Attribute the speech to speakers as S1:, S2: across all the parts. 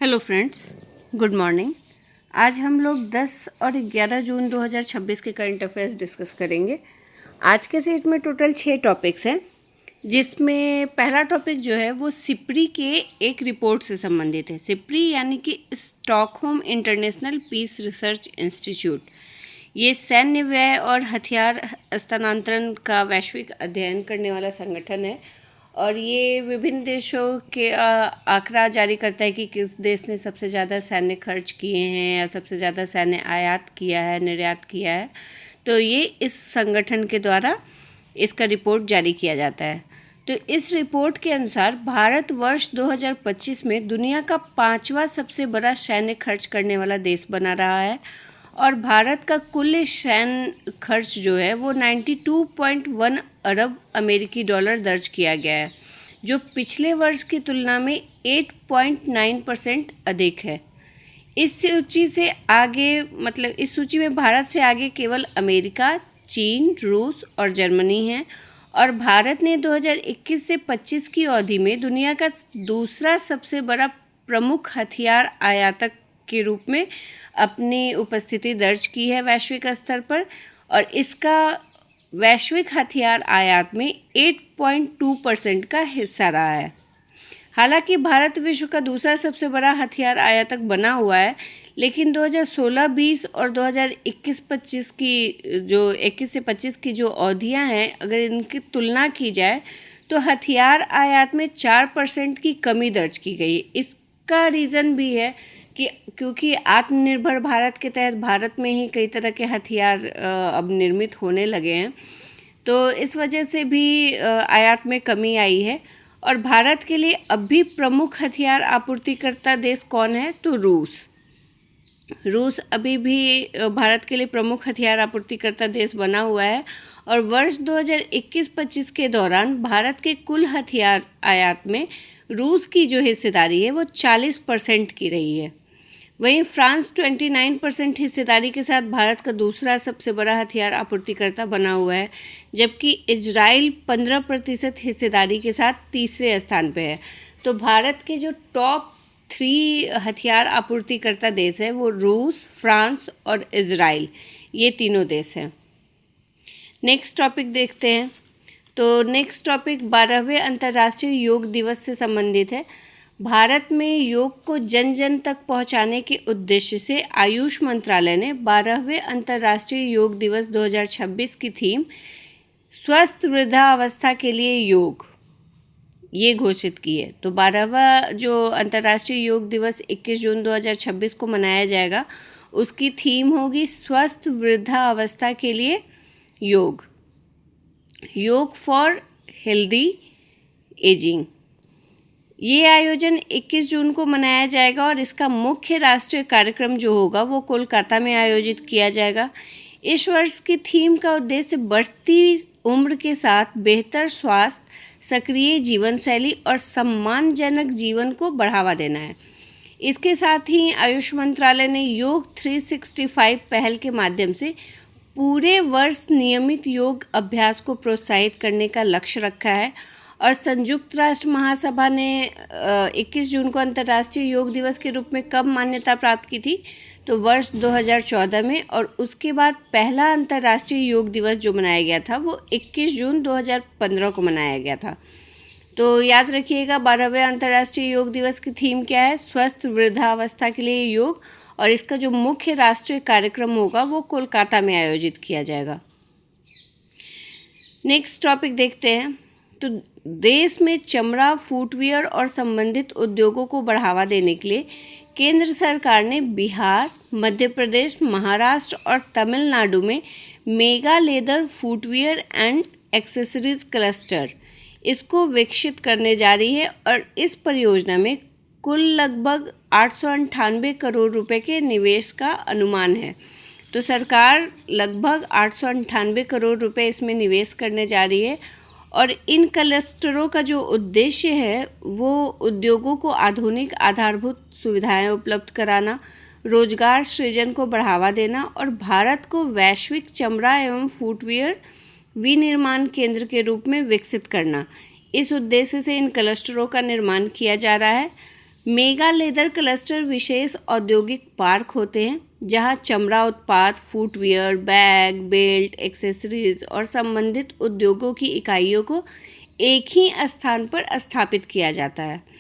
S1: Hello friends, good morning. आज हम लोग 10 और 11 जून 2026 के करंट अफेयर्स डिस्कस करेंगे। आज के सेट में टोटल 6 टॉपिक्स हैं, जिसमें पहला टॉपिक जो है वो सिप्री के एक रिपोर्ट से संबंधित है। सिप्री यानी कि Stockholm International Peace Research Institute. ये सैन्य व्यय और हथियार हस्तांतरण का वैश्विक अध्ययन करने वाला संगठन है और ये विभिन्न देशों के आंकड़ा जारी करता है कि किस देश ने सबसे ज़्यादा सैन्य खर्च किए हैं या सबसे ज़्यादा सैन्य आयात किया है, निर्यात किया है। तो ये इस संगठन के द्वारा इसका रिपोर्ट जारी किया जाता है। तो इस रिपोर्ट के अनुसार भारत वर्ष 2025 में दुनिया का 5वां सबसे बड़ा सैन्य खर्च करने वाला देश बना रहा है और भारत का कुल सैन्य खर्च जो है वो 92.1 अरब अमेरिकी डॉलर दर्ज किया गया है, जो पिछले वर्ष की तुलना में 8.9% अधिक है। इस सूची से आगे इस सूची में भारत से आगे केवल अमेरिका, चीन, रूस और जर्मनी हैं और भारत ने 2021 से 25 की अवधि में दुनिया का दूसरा सबसे बड़ा प्रमुख हथियार आयातक के रूप में अपनी उपस्थिति दर्ज की है वैश्विक स्तर पर, और इसका वैश्विक हथियार आयात में 8.2% का हिस्सा रहा है। हालांकि भारत विश्व का दूसरा सबसे बड़ा हथियार आयातक बना हुआ है, लेकिन 2016-20 और 2021-25 की जो 21 से 25 की जो अवधियां हैं, अगर इनकी तुलना की जाए तो हथियार आयात में 4% की कमी दर्ज की गई। इसका रीज़न भी है कि क्योंकि आत्मनिर्भर भारत के तहत भारत में ही कई तरह के हथियार अब निर्मित होने लगे हैं, तो इस वजह से भी आयात में कमी आई है। और भारत के लिए अब भी प्रमुख हथियार आपूर्तिकर्ता देश कौन है? तो रूस अभी भी भारत के लिए प्रमुख हथियार आपूर्तिकर्ता देश बना हुआ है और वर्ष 2021-25 के दौरान भारत के कुल हथियार आयात में रूस की जो हिस्सेदारी है वो 40% की रही है। वहीं फ्रांस 29% हिस्सेदारी के साथ भारत का दूसरा सबसे बड़ा हथियार आपूर्तिकर्ता बना हुआ है, जबकि इजराइल 15% हिस्सेदारी के साथ तीसरे स्थान पे है। तो भारत के जो टॉप 3 हथियार आपूर्तिकर्ता देश है वो रूस, फ्रांस और इजराइल, ये तीनों देश हैं। नेक्स्ट टॉपिक देखते हैं। तो नेक्स्ट टॉपिक 12वें अंतर्राष्ट्रीय योग दिवस से संबंधित है। भारत में योग को जन जन तक पहुंचाने के उद्देश्य से आयुष मंत्रालय ने 12वें अंतर्राष्ट्रीय योग दिवस 2026 की थीम स्वस्थ वृद्धावस्था के लिए योग ये घोषित की है। तो 12वां जो अंतर्राष्ट्रीय योग दिवस 21 जून 2026 को मनाया जाएगा, उसकी थीम होगी स्वस्थ वृद्धावस्था के लिए योग फॉर हेल्दी एजिंग। ये आयोजन 21 जून को मनाया जाएगा और इसका मुख्य राष्ट्रीय कार्यक्रम जो होगा वो कोलकाता में आयोजित किया जाएगा। इस वर्ष की थीम का उद्देश्य बढ़ती उम्र के साथ बेहतर स्वास्थ्य, सक्रिय जीवन शैली और सम्मानजनक जीवन को बढ़ावा देना है। इसके साथ ही आयुष मंत्रालय ने योग 365 पहल के माध्यम से पूरे वर्ष नियमित योग अभ्यास को प्रोत्साहित करने का लक्ष्य रखा है और संयुक्त राष्ट्र महासभा ने 21 जून को अंतर्राष्ट्रीय योग दिवस के रूप में कब मान्यता प्राप्त की थी? तो वर्ष 2014 में, और उसके बाद पहला अंतर्राष्ट्रीय योग दिवस जो मनाया गया था वो 21 जून 2015 को मनाया गया था। तो याद रखिएगा 12वें अंतर्राष्ट्रीय योग दिवस की थीम क्या है? स्वस्थ वृद्धावस्था के लिए योग, और इसका जो मुख्य राष्ट्रीय कार्यक्रम होगा वो कोलकाता में आयोजित किया जाएगा। नेक्स्ट टॉपिक देखते हैं। तो देश में चमड़ा, फुटवियर और संबंधित उद्योगों को बढ़ावा देने के लिए केंद्र सरकार ने बिहार, मध्य प्रदेश, महाराष्ट्र और तमिलनाडु में mega leather footwear and accessories cluster इसको विकसित करने जा रही है और इस परियोजना में कुल लगभग 898 करोड़ रुपए के निवेश का अनुमान है। तो सरकार लगभग 898 करोड़ रुपए इसमें निवेश करने जा रही है और इन क्लस्टरों का जो उद्देश्य है वो उद्योगों को आधुनिक आधारभूत सुविधाएं उपलब्ध कराना, रोजगार सृजन को बढ़ावा देना और भारत को वैश्विक चमड़ा एवं फुटवियर विनिर्माण केंद्र के रूप में विकसित करना। इस उद्देश्य से इन क्लस्टरों का निर्माण किया जा रहा है। मेगा लेदर क्लस्टर विशेष औद्योगिक पार्क होते हैं जहां चमड़ा उत्पाद, फुटवियर, बैग, बेल्ट, एक्सेसरीज और संबंधित उद्योगों की इकाइयों को एक ही स्थान पर स्थापित किया जाता है।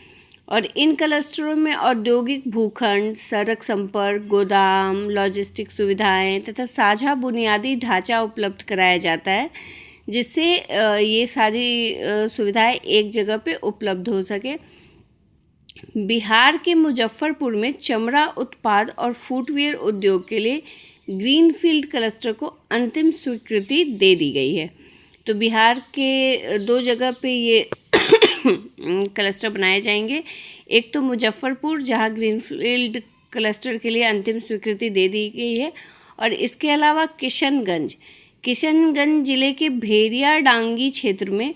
S1: और इन क्लस्टरों में औद्योगिक भूखंड, सड़क संपर्क, गोदाम, लॉजिस्टिक सुविधाएं तथा साझा बुनियादी ढांचा उपलब्ध कराया जाता है, जिससे ये सारी सुविधाएं एक जगह पे उपलब्ध हो सके। बिहार के मुजफ्फरपुर में चमड़ा उत्पाद और फुटवियर उद्योग के लिए ग्रीनफील्ड क्लस्टर को अंतिम स्वीकृति दे दी गई है। तो बिहार के 2 जगह पे ये क्लस्टर बनाए जाएंगे। एक तो मुजफ्फरपुर, जहां ग्रीनफील्ड क्लस्टर के लिए अंतिम स्वीकृति दे दी गई है, और इसके अलावा किशनगंज जिले के भेड़िया डांगी क्षेत्र में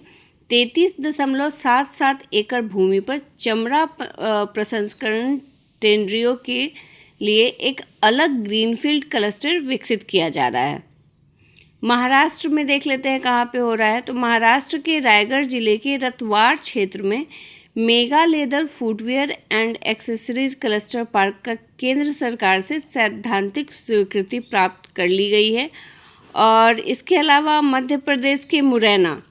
S1: 33.77 एकड़ भूमि पर चमड़ा प्रसंस्करण टेनरियों के लिए एक अलग ग्रीनफील्ड क्लस्टर विकसित किया जा रहा है। महाराष्ट्र में देख लेते हैं कहाँ पे हो रहा है। तो महाराष्ट्र के रायगढ़ जिले के रतवाड़ क्षेत्र में mega leather footwear and accessories cluster park का केंद्र सरकार से सैद्धांतिक स्वीकृति प्राप्त कर ली गई है। और इसके अलावा मध्य प्रदेश के मुरैना,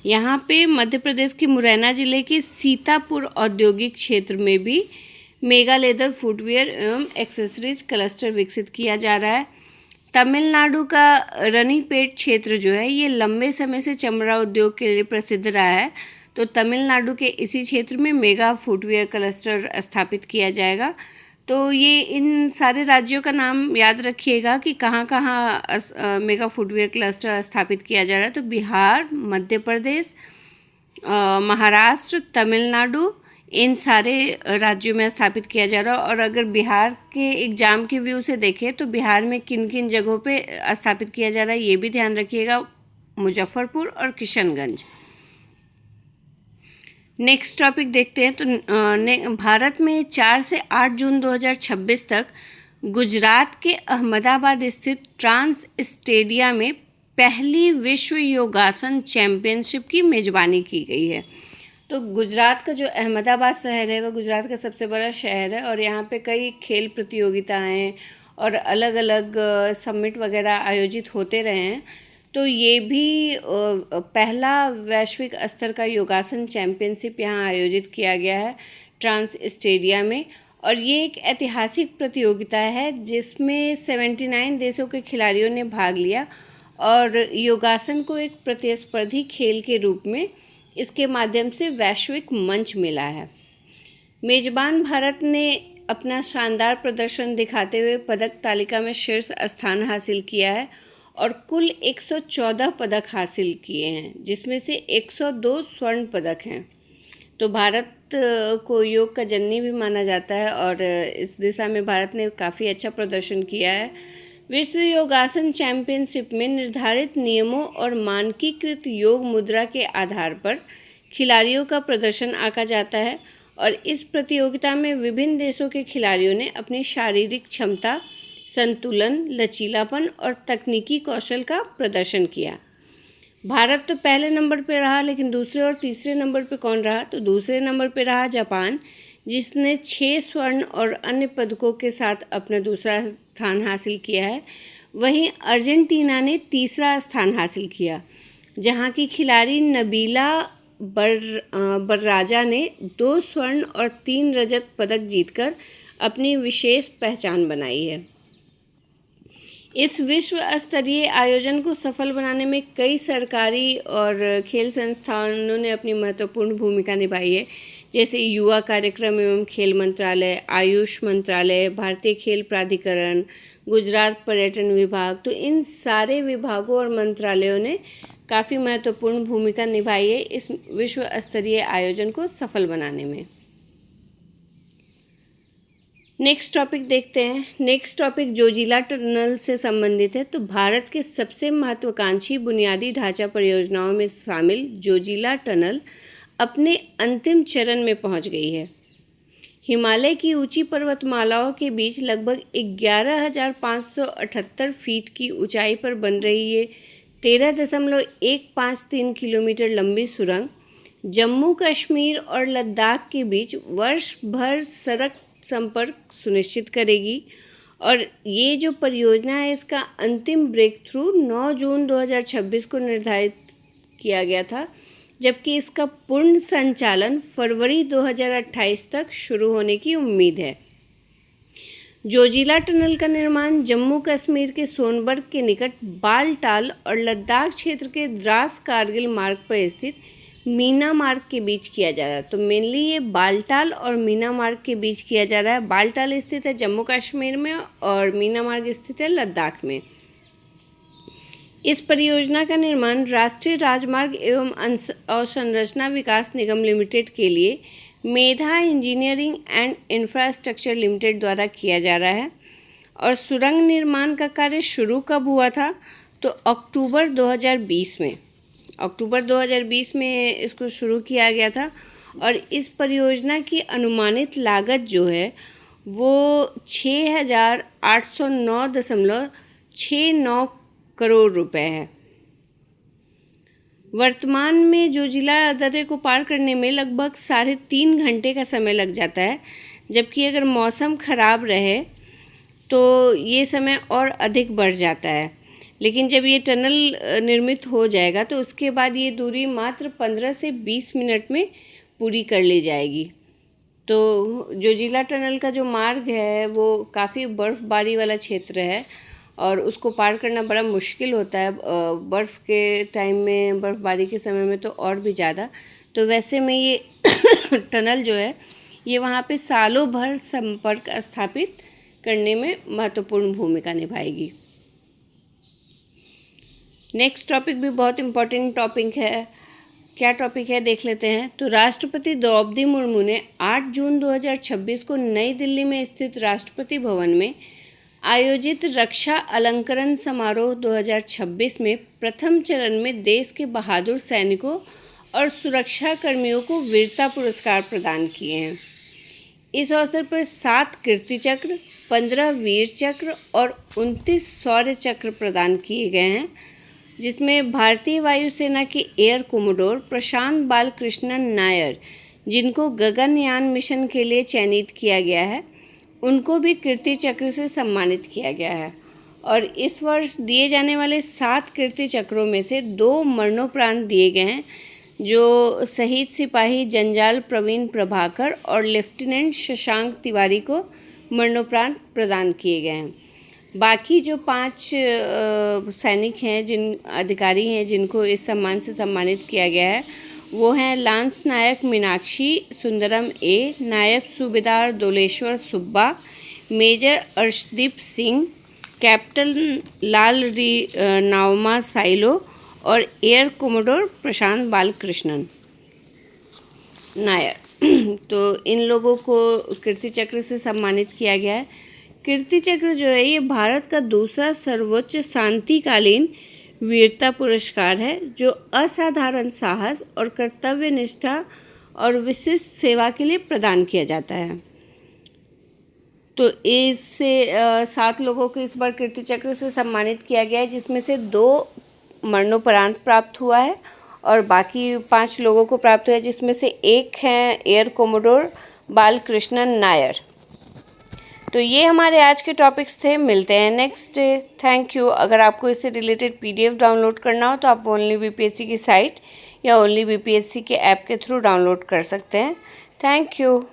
S1: यहाँ पे मध्य प्रदेश के मुरैना जिले के सीतापुर औद्योगिक क्षेत्र में भी मेगा लेदर फुटवियर एवं एक्सेसरीज क्लस्टर विकसित किया जा रहा है। तमिलनाडु का रनीपेट क्षेत्र जो है, ये लंबे समय से चमड़ा उद्योग के लिए प्रसिद्ध रहा है। तो तमिलनाडु के इसी क्षेत्र में मेगा फुटवियर क्लस्टर स्थापित किया जाएगा। तो ये इन सारे राज्यों का नाम याद रखिएगा कि कहाँ कहाँ मेगा फुटवियर क्लस्टर स्थापित किया जा रहा है। तो बिहार, मध्य प्रदेश, महाराष्ट्र, तमिलनाडु, इन सारे राज्यों में स्थापित किया जा रहा है। और अगर बिहार के एग्ज़ाम के व्यू से देखें तो बिहार में किन किन जगहों पे स्थापित किया जा रहा है, ये भी ध्यान रखिएगा, मुजफ्फरपुर और किशनगंज। नेक्स्ट टॉपिक देखते हैं। तो भारत में 4 से 8 जून 2026 तक गुजरात के अहमदाबाद स्थित ट्रांस स्टेडिया में पहली विश्व योगासन चैंपियनशिप की मेज़बानी की गई है। तो गुजरात का जो अहमदाबाद शहर है, वह गुजरात का सबसे बड़ा शहर है, और यहाँ पे कई खेल प्रतियोगिताएं और अलग अलग समिट वगैरह आयोजित होते रहे हैं। तो ये भी पहला वैश्विक स्तर का योगासन चैंपियनशिप यहाँ आयोजित किया गया है ट्रांस स्टेडिया में। और ये एक ऐतिहासिक प्रतियोगिता है जिसमें 79 देशों के खिलाड़ियों ने भाग लिया, और योगासन को एक प्रतिस्पर्धी खेल के रूप में इसके माध्यम से वैश्विक मंच मिला है। मेज़बान भारत ने अपना शानदार प्रदर्शन दिखाते हुए पदक तालिका में शीर्ष स्थान हासिल किया है और कुल 114 पदक हासिल किए हैं, जिसमें से 102 स्वर्ण पदक हैं। तो भारत को योग का जननी भी माना जाता है, और इस दिशा में भारत ने काफ़ी अच्छा प्रदर्शन किया है। विश्व योगासन चैंपियनशिप में निर्धारित नियमों और मानकीकृत योग मुद्रा के आधार पर खिलाड़ियों का प्रदर्शन आंका जाता है, और इस प्रतियोगिता में विभिन्न देशों के खिलाड़ियों ने अपनी शारीरिक क्षमता, संतुलन, लचीलापन और तकनीकी कौशल का प्रदर्शन किया। भारत तो पहले नंबर पर रहा, लेकिन दूसरे और तीसरे नंबर पर कौन रहा? तो दूसरे नंबर पर रहा जापान, जिसने 6 स्वर्ण और अन्य पदकों के साथ अपना दूसरा स्थान हासिल किया है। वहीं अर्जेंटीना ने तीसरा स्थान हासिल किया, जहां की खिलाड़ी नबीला बर्राजा ने 2 स्वर्ण और 3 रजत पदक जीतकर अपनी विशेष पहचान बनाई है। इस विश्व स्तरीय आयोजन को सफल बनाने में कई सरकारी और खेल संस्थानों ने अपनी महत्वपूर्ण भूमिका निभाई है, जैसे युवा कार्यक्रम एवं खेल मंत्रालय, आयुष मंत्रालय, भारतीय खेल प्राधिकरण, गुजरात पर्यटन विभाग। तो इन सारे विभागों और मंत्रालयों ने काफ़ी महत्वपूर्ण भूमिका निभाई है इस विश्व स्तरीय आयोजन को सफल बनाने में। नेक्स्ट टॉपिक देखते हैं। नेक्स्ट टॉपिक जोजिला टनल से संबंधित है। तो भारत के सबसे महत्वाकांक्षी बुनियादी ढांचा परियोजनाओं में शामिल जोजिला टनल अपने अंतिम चरण में पहुंच गई है। हिमालय की ऊंची पर्वतमालाओं के बीच लगभग 11,578 फीट की ऊंचाई पर बन रही ये 13.153 किलोमीटर लंबी सुरंग जम्मू कश्मीर और लद्दाख के बीच वर्ष भर सड़क संपर्क सुनिश्चित करेगी। और ये जो परियोजना है इसका अंतिम ब्रेक थ्रू 9 जून 2026 को निर्धारित किया गया था, जबकि इसका पूर्ण संचालन फरवरी 2028 तक शुरू होने की उम्मीद है। जोजिला टनल का निर्माण जम्मू कश्मीर के सोनबर्ग के निकट बालटाल और लद्दाख क्षेत्र के द्रास कारगिल मार्ग पर स्थित मीना मार्ग के बीच किया जा रहा है। तो मेनली ये बालटाल और मीना मार्ग के बीच किया जा रहा है। बालटाल स्थित है जम्मू कश्मीर में और मीना मार्ग स्थित है लद्दाख में। इस परियोजना का निर्माण राष्ट्रीय राजमार्ग एवं अवसंरचना विकास निगम लिमिटेड के लिए मेधा इंजीनियरिंग एंड इंफ्रास्ट्रक्चर लिमिटेड द्वारा किया जा रहा है। और सुरंग निर्माण का कार्य शुरू कब हुआ था? तो अक्टूबर 2020 में इसको शुरू किया गया था। और इस परियोजना की अनुमानित लागत जो है वो 6,809.69 करोड़ रुपए है। वर्तमान में जोजिला दर्रे को पार करने में लगभग 3.5 घंटे का समय लग जाता है, जबकि अगर मौसम ख़राब रहे तो ये समय और अधिक बढ़ जाता है। लेकिन जब ये टनल निर्मित हो जाएगा तो उसके बाद ये दूरी मात्र 15 से 20 मिनट में पूरी कर ली जाएगी। तो जोजिला टनल का जो मार्ग है वो काफ़ी बर्फ़बारी वाला क्षेत्र है और उसको पार करना बड़ा मुश्किल होता है। बर्फ़ के टाइम में, बर्फ़बारी के समय में तो और भी ज़्यादा। तो वैसे में ये टनल जो है ये वहाँ पे सालों भर संपर्क स्थापित करने में महत्वपूर्ण भूमिका निभाएगी। नेक्स्ट टॉपिक भी बहुत इम्पोर्टेंट टॉपिक है। क्या टॉपिक है देख लेते हैं। तो राष्ट्रपति द्रौपदी मुर्मू ने 8 जून 2026 को नई दिल्ली में स्थित राष्ट्रपति भवन में आयोजित रक्षा अलंकरण समारोह 2026 में प्रथम चरण में देश के बहादुर सैनिकों और सुरक्षा कर्मियों को वीरता पुरस्कार प्रदान किए हैं। इस अवसर पर 7 कीर्ति चक्र, 15 वीर चक्र और 29 शौर्य चक्र प्रदान किए गए हैं, जिसमें भारतीय वायुसेना के एयर कोमोडोर प्रशांत बालकृष्णन नायर, जिनको गगनयान मिशन के लिए चयनित किया गया है, उनको भी कीर्ति चक्र से सम्मानित किया गया है। और इस वर्ष दिए जाने वाले 7 कीर्ति चक्रों में से 2 मरणोपरांत दिए गए हैं, जो शहीद सिपाही जंजाल प्रवीण प्रभाकर और लेफ्टिनेंट शशांक तिवारी को मरणोपरांत प्रदान किए गए हैं। बाकी जो 5 सैनिक हैं, जिन अधिकारी हैं जिनको इस सम्मान से सम्मानित किया गया है, वो हैं लांस नायक मीनाक्षी सुंदरम ए, नायब सूबेदार दोलेश्वर सुब्बा, मेजर अर्शदीप सिंह, कैप्टन लाल नावमा साइलो और एयर कोमोडोर प्रशांत बालकृष्णन नायर। तो इन लोगों को कीर्ति चक्र से सम्मानित किया गया है। कीर्ति चक्र जो है ये भारत का दूसरा सर्वोच्च शांतिकालीन वीरता पुरस्कार है, जो असाधारण साहस और कर्तव्य निष्ठा और विशिष्ट सेवा के लिए प्रदान किया जाता है। तो इससे 7 लोगों को इस बार कीर्ति चक्र से सम्मानित किया गया है, जिसमें से 2 मरणोपरांत प्राप्त हुआ है और बाकी 5 लोगों को प्राप्त हुआ है, जिसमें से एक हैं एयर कोमोडोर बालकृष्णन नायर। तो ये हमारे आज के टॉपिक्स थे। मिलते हैं नेक्स्ट डे। Thank you. अगर आपको इससे रिलेटेड PDF डाउनलोड करना हो तो आप ओनली BPSC की साइट या ओनली BPSC के ऐप के थ्रू डाउनलोड कर सकते हैं। Thank you.